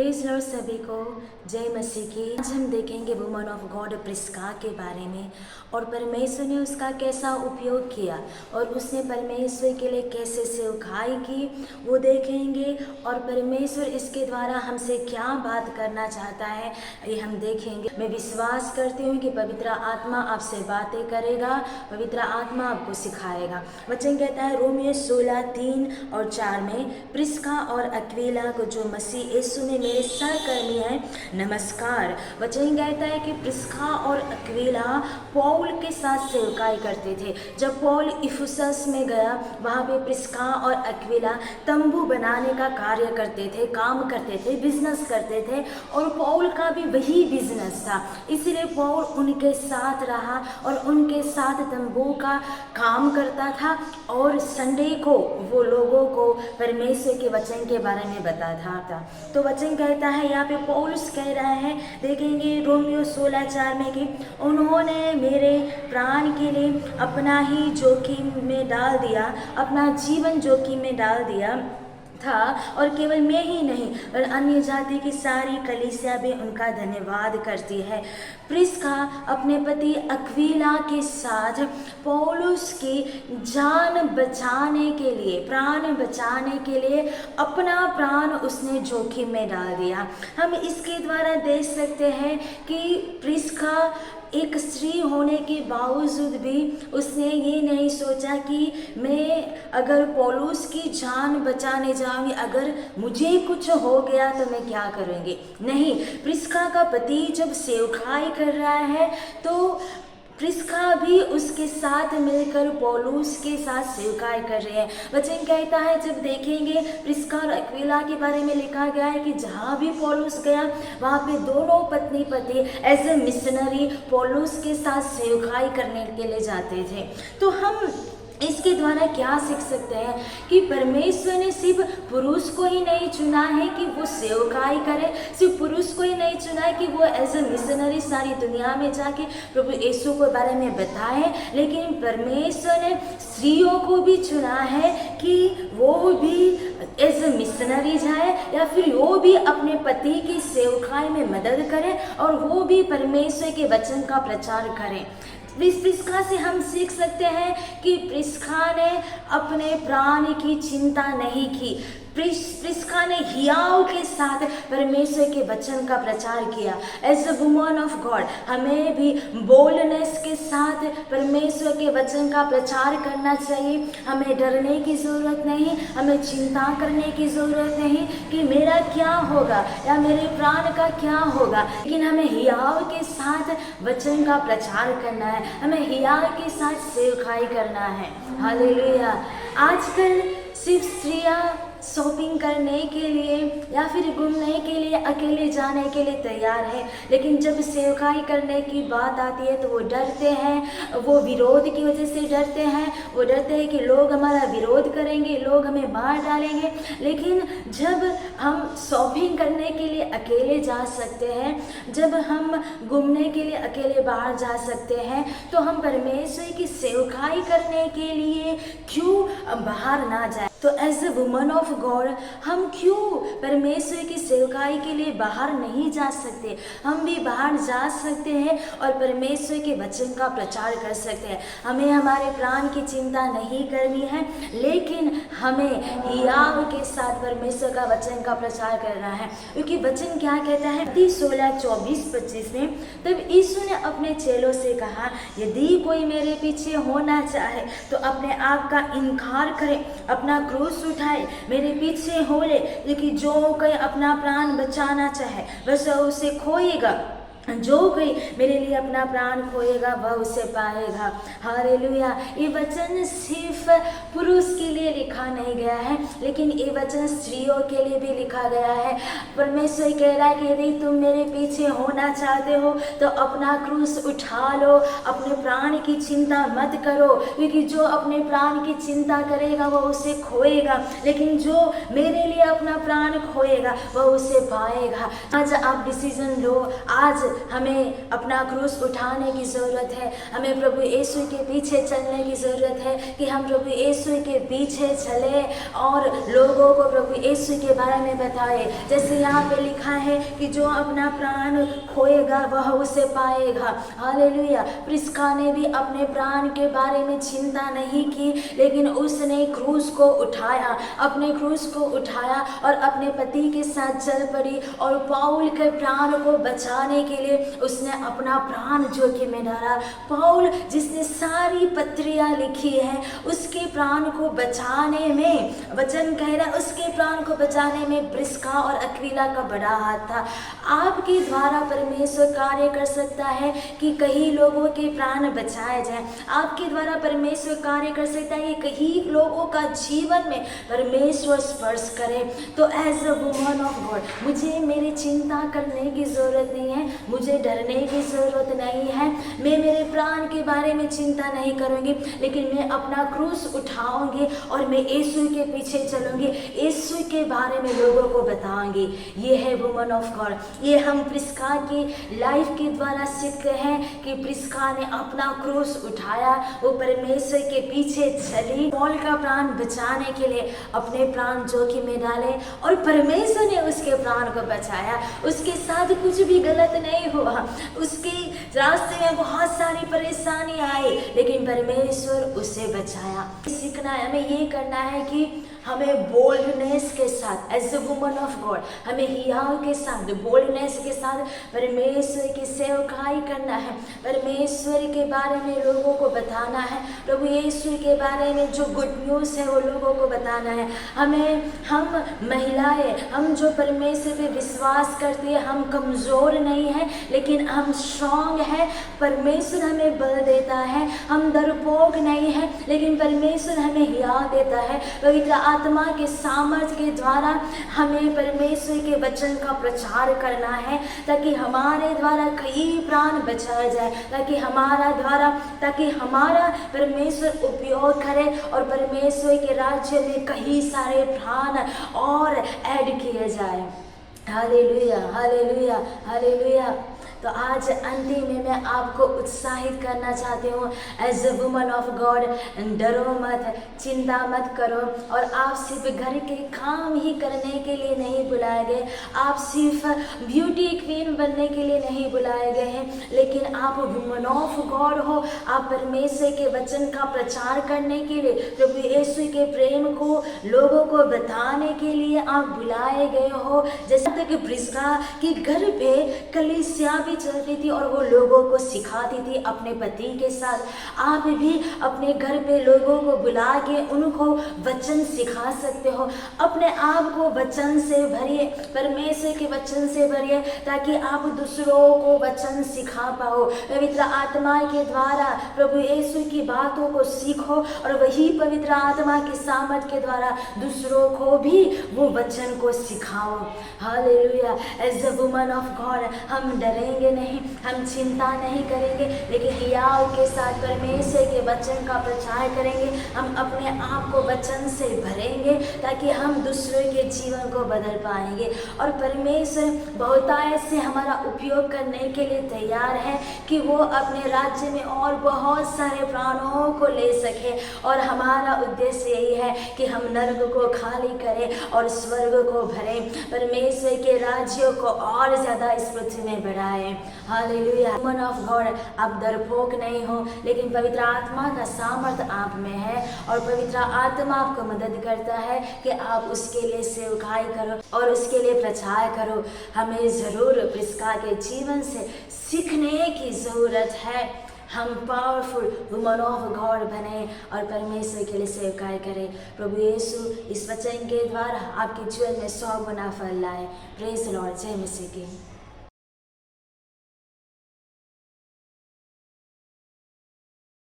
Praise Lord सभी को, जय मसीह की। आज हम देखेंगे वुमन ऑफ गॉड प्रिस्का के बारे में और परमेश्वर ने उसका कैसा उपयोग किया और उसने परमेश्वर के लिए कैसे सेवकाई की वो देखेंगे। और परमेश्वर इसके द्वारा हमसे क्या बात करना चाहता है ये हम देखेंगे। मैं विश्वास करती हूँ कि पवित्र आत्मा आपसे बातें करेगा, पवित्र आत्मा आपको सिखाएगा। वचन कहता है रोमियो 16:3-4 में, प्रिस्का और अक्विला को जो मसीह यीशु में मेरे सहकर्मी हैं नमस्कार। वचन कहता है कि प्रिस्का और अक्विला पौल के साथ सेवकाई करते थे। जब पौल इफुसस में गया वहाँ पे प्रिस्का और अक्विला तंबू बनाने का कार्य करते थे, काम करते थे, बिजनेस करते थे और पौल का भी वही बिजनेस था। इसलिए पौल उनके साथ रहा और उनके साथ तंबू का काम करता था और संडे को वो लोगों को परमेश्वर के वचन के बारे में बताता था। तो वचन कहता है यहाँ पे पौलुस कह रहा है, देखेंगे रोमियो 16:4 में कि उन्होंने मेरे प्राण के लिए अपना ही जोखिम में डाल दिया, अपना जीवन जोखिम में डाल दिया था। और केवल मैं ही नहीं और अन्य जाति की सारी कलीसिया भी उनका धन्यवाद करती है। प्रिस्का अपने पति अक्विला के साथ पौलुस की जान बचाने के लिए, प्राण बचाने के लिए अपना प्राण उसने जोखिम में डाल दिया। हम इसके द्वारा देख सकते हैं कि प्रिस्का एक स्त्री होने के बावजूद भी उसने ये नहीं सोचा कि मैं अगर पौलुस की जान बचाने जाऊंगी, अगर मुझे कुछ हो गया तो मैं क्या करूँगी। नहीं, प्रिस्का का पति जब सेवकाई कर रहा है तो प्रिस्का भी उसके साथ मिलकर पौलुस के साथ सेवकाई कर रहे हैं। वचन कहता है, जब देखेंगे प्रिस्का और अक्विला के बारे में लिखा गया है कि जहाँ भी पौलुस गया वहाँ पे दोनों पत्नी पति एज ए मिशनरी पौलुस के साथ सेवकाई करने के लिए जाते थे। तो हम इसके द्वारा क्या सीख सकते हैं कि परमेश्वर ने सिर्फ पुरुष को ही नहीं चुना है कि वो सेवकाई करे, सिर्फ पुरुष को ही नहीं चुना है कि वो एज ए मिशनरी सारी दुनिया में जाके प्रभु यीशु के बारे में बताए, लेकिन परमेश्वर ने स्त्रियों को भी चुना है कि वो भी एज ए मिशनरी जाए या फिर वो भी अपने पति की सेवकाई में मदद करें और वो भी परमेश्वर के वचन का प्रचार करें। प्रिस्का से हम सीख सकते हैं कि प्रिस्का ने अपने प्राण की चिंता नहीं की। प्रिस्का ने हियाव के साथ परमेश्वर के वचन का प्रचार किया। As a woman of God हमें भी बोल्डनेस के साथ परमेश्वर के वचन का प्रचार करना चाहिए। हमें डरने की ज़रूरत नहीं, हमें चिंता करने की ज़रूरत नहीं कि मेरा क्या होगा या मेरे प्राण का क्या होगा, लेकिन हमें हियाव के साथ वचन का प्रचार करना है, हमें हियाव के साथ सेवकाई करना है। हालेलुया। आजकल सिर्फ स्त्रियाँ शॉपिंग करने के लिए या फिर घूमने के लिए अकेले जाने के लिए तैयार है, लेकिन जब सेवकाई करने की बात आती है तो वो डरते हैं, वो विरोध की वजह से डरते हैं, वो डरते हैं कि लोग हमारा विरोध करेंगे, लोग हमें मार डालेंगे। लेकिन जब हम शॉपिंग करने के लिए अकेले जा सकते हैं, जब हम घूमने के लिए अकेले बाहर जा सकते हैं, तो हम परमेश्वर की सेवकाई करने के लिए क्यों बाहर ना जाए। तो as a woman of God हम क्यों परमेश्वर की सेवकाई के लिए बाहर नहीं जा सकते। हम भी बाहर जा सकते हैं और परमेश्वर के वचन का प्रचार कर सकते हैं। हमें हमारे प्राण की चिंता नहीं करनी है, लेकिन हमें हियाव के साथ परमेश्वर का वचन का प्रचार करना है। क्योंकि वचन क्या कहता है 16:24-25 में, तब यीशु ने अपने चेलों से कहा, यदि कोई मेरे पीछे होना चाहे तो अपने आप का इनकार करे, अपना क्रूस उठाए, मेरे पीछे हो ले। लेकिन जो कोई अपना प्राण बचाना चाहे वह उसे खोएगा, जो कोई मेरे लिए अपना प्राण खोएगा वह उसे पाएगा। हालेलुया। ये वचन सिर्फ पुरुष के लिए लिखा नहीं गया है, लेकिन ये वचन स्त्रियों के लिए भी लिखा गया है। परमेश्वर कह रहा है कि यदि तुम मेरे पीछे होना चाहते हो तो अपना क्रूस उठा लो, अपने प्राण की चिंता मत करो, क्योंकि जो अपने प्राण की चिंता करेगा वह उसे खोएगा, लेकिन जो मेरे लिए अपना प्राण खोएगा वह उसे पाएगा। आज आप डिसीजन लो, आज हमें अपना क्रूस उठाने की ज़रूरत है। हमें प्रभु यीशु के पीछे चलने की ज़रूरत है कि हम प्रभु यीशु के पीछे चले और लोगों को प्रभु यीशु के बारे में बताए। जैसे यहाँ पे लिखा है कि जो अपना प्राण खोएगा वह उसे पाएगा। हालेलुया। प्रिस्का ने भी अपने प्राण के बारे में चिंता नहीं की, लेकिन उसने क्रूस को उठाया, अपने क्रूस को उठाया और अपने पति के साथ चल पड़ी और पौल के प्राण को बचाने के लिए उसने अपना प्राण जोखिम में डाला। पौल जिसने सारी पत्रियां लिखी है, उसके प्राण को बचाने में, वचन कह रहा उसके प्राण को बचाने में प्रिस्का और अक्विला का बड़ा हाथ था। आपके द्वारा परमेश्वर कार्य कर सकता है कि कई लोगों के प्राण बचाए जाए। आपके द्वारा परमेश्वर कार्य कर सकता है कि कई लोगों का जीवन में परमेश्वर स्पर्श करे। तो as a woman of God मुझे मेरी चिंता करने की ज़रूरत नहीं है, मुझे डरने की ज़रूरत नहीं है। मैं मेरे प्राण के बारे में चिंता नहीं करूँगी, लेकिन मैं अपना क्रूस उठाऊंगी और मैं यीशु के पीछे चलूँगी, यीशु के बारे में लोगों को बताऊँगी। ये है वुमन ऑफ गॉड। ये हम प्रिस्का की लाइफ के द्वारा सीखते हैं कि प्रिस्का ने अपना क्रूस उठाया, वो परमेश्वर के पीछे चली, पौल का प्राण बचाने के लिए अपने प्राण जोखिम में डाले और परमेश्वर ने उसके प्राण को बचाया। उसके साथ कुछ भी गलत नहीं हुआ, उसके रास्ते में बहुत सारी परेशानी आई, लेकिन परमेश्वर उसे बचाया। सीखना है, हमें ये करना है कि हमें बोल्डनेस के साथ as a woman of God, हमें हियाव के साथ, बोल्डनेस के साथ परमेश्वर की सेवकाई करना है। परमेश्वर के बारे में लोगों को बताना है, प्रभु यीशु के बारे में जो गुड न्यूज़ है वो लोगों को बताना है। हम महिलाएं, हम जो परमेश्वर पे विश्वास करते हैं, हम कमज़ोर नहीं हैं, लेकिन हम स्ट्रांग हैं। परमेश्वर हमें बल देता है। हम डरपोक नहीं हैं, लेकिन परमेश्वर हमें हियाव देता है। पवित्र आत्मा के सामर्थ के द्वारा हमें परमेश्वर के वचन का प्रचार करना है, ताकि हमारे द्वारा कई प्राण बचाया जाए, ताकि हमारा परमेश्वर उपयोग करे और परमेश्वर के राज्य में कई सारे प्राण और ऐड किए जाए। Hallelujah, hallelujah, hallelujah. तो आज अंतिम में मैं आपको उत्साहित करना चाहती हूँ as a woman of God, डरो मत, चिंता मत करो। और आप सिर्फ घर के काम ही करने के लिए नहीं बुलाए गए, आप सिर्फ ब्यूटी क्वीन बनने के लिए नहीं बुलाए गए हैं, लेकिन आप वुमन ऑफ गॉड हो। आप परमेश्वर के वचन का प्रचार करने के लिए, प्रभु यीशु के प्रेम को लोगों को बताने के लिए आप बुलाए गए हो। जैसे तक प्रिस्का के घर पे कलीसिया भी चलती थी और वो लोगों को सिखाती थी अपने पति के साथ। आप भी अपने घर पे लोगों को बुला के उनको वचन सिखा सकते हो। अपने आप को वचन से भरिए, परमेश्वर के वचन से भरिए, ताकि आप दूसरों को वचन सिखा पाओ। पवित्र आत्मा के द्वारा प्रभु यीशु की बातों को सीखो और वही पवित्र आत्मा के सामर्थ के द्वारा दूसरों को भी वो वचन को सिखाओ। हालेलुया। As a woman of God हम डरेंगे नहीं, हम चिंता नहीं करेंगे, लेकिन हियाव के साथ परमेश्वर के वचन का प्रचार करेंगे। हम अपने आप को वचन से भरेंगे ताकि हम दूसरों के जीवन को बदल पाएंगे। और परमेश्वर बहुतायत से हमारा उपयोग करने के लिए तैयार है कि वो अपने राज्य में और बहुत सारे प्राणों को ले सके। और हमारा उद्देश्य यही है कि हम नर्क को खाली करें और स्वर्ग को भरें, परमेश्वर के राज्य को और ज़्यादा इस पृथ्वी में बढ़ाएं। हालेलुया। वुमन ऑफ गॉड, आप डरपोक नहीं हो, लेकिन पवित्र आत्मा का सामर्थ आप में है और पवित्र आत्मा आपको मदद करता है कि आप उसके लिए सेवकाई करो और उसके लिए प्रचार करो। हमें ज़रूर प्रिस्का के जीवन से सीखने की ज़रूरत है। हम पावरफुल वुमन ऑफ गॉड बने और परमेश्वर के लिए सेवकाई करें। प्रभु यीशु इस वचन के द्वारा आपके जीवन में 100 गुना फल लाए। Praise the Lord. जय मसीह की।